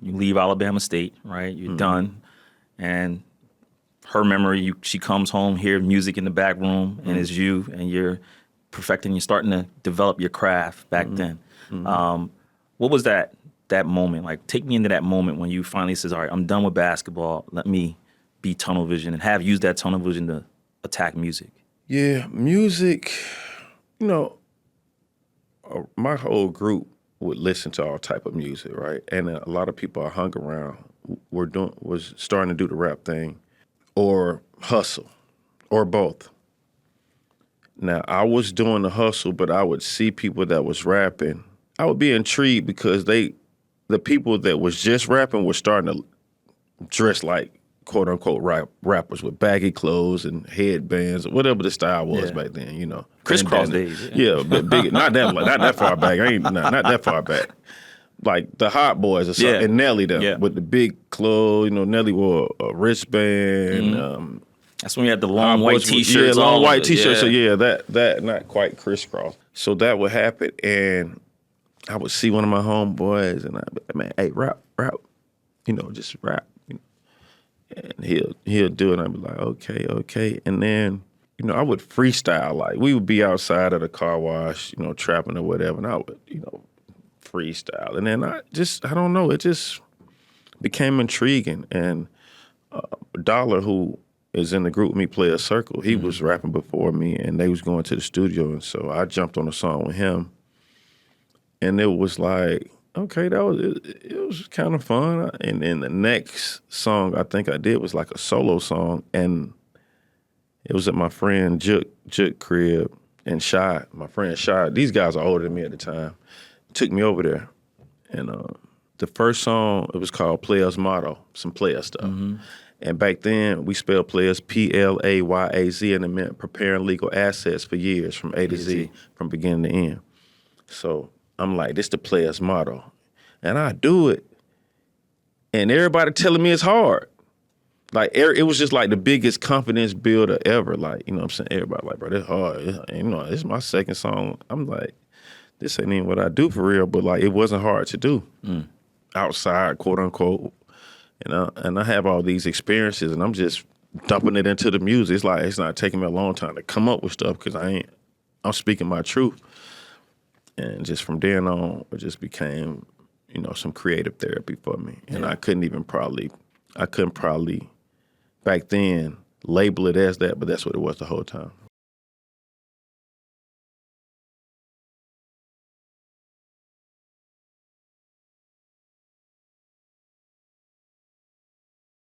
You leave Alabama State, right? You're done. And her memory, she comes home, hear music in the back room, and it's you, and you're perfecting, you're starting to develop your craft back then. What was that moment? Like, take me into that moment when you finally says, all right, I'm done with basketball. Let me be tunnel vision and have used that tunnel vision to attack music. Yeah, music, you know, my whole group would listen to all type of music, right? And a lot of people I hung around was starting to do the rap thing or hustle or both. Now, I was doing the hustle, but I would see people that was rapping. I would be intrigued because the people that was just rapping were starting to dress like quote unquote rappers with baggy clothes and headbands or whatever the style was back then, you know. Crisscross days. Yeah, but big, not that far back. Not that far back. Like the Hot Boys or something, and Nelly them with the big clothes. You know, Nelly wore a wristband. That's when we had the long white T-shirts. Long white T-shirts. So that not quite crisscross. So that would happen, and I would see one of my homeboys, and I'd be like, man, hey, rap, you know, just rap. You know? And he'll do it, and I'd be like, okay. And then, you know, I would freestyle. Like, we would be outside of the car wash, you know, trapping or whatever, and I would, you know, freestyle. And then I don't know, it just became intriguing. And Dollar, who is in the group with me, Player Circle, he was rapping before me, and they was going to the studio, and so I jumped on a song with him. And it was like, okay, it was kind of fun. And then the next song I think I did was like a solo song, and it was at my friend Juk crib, and my friend Shy. These guys are older than me at the time. Took me over there, and the first song, it was called Players Motto, some player stuff. And back then, we spelled players Playaz, and it meant preparing legal assets for years from A to Z, from beginning to end. So I'm like, this the player's motto. And I do it. And everybody telling me it's hard. Like, it was just like the biggest confidence builder ever. Like, you know what I'm saying? Everybody like, bro, that's hard. You know, this is my second song. I'm like, this ain't even what I do for real. But like, it wasn't hard to do. Outside, quote unquote. And I have all these experiences, and I'm just dumping it into the music. It's like, it's not taking me a long time to come up with stuff because I'm speaking my truth. And just from then on, it just became, you know, some creative therapy for me. And I couldn't probably back then label it as that, but that's what it was the whole time.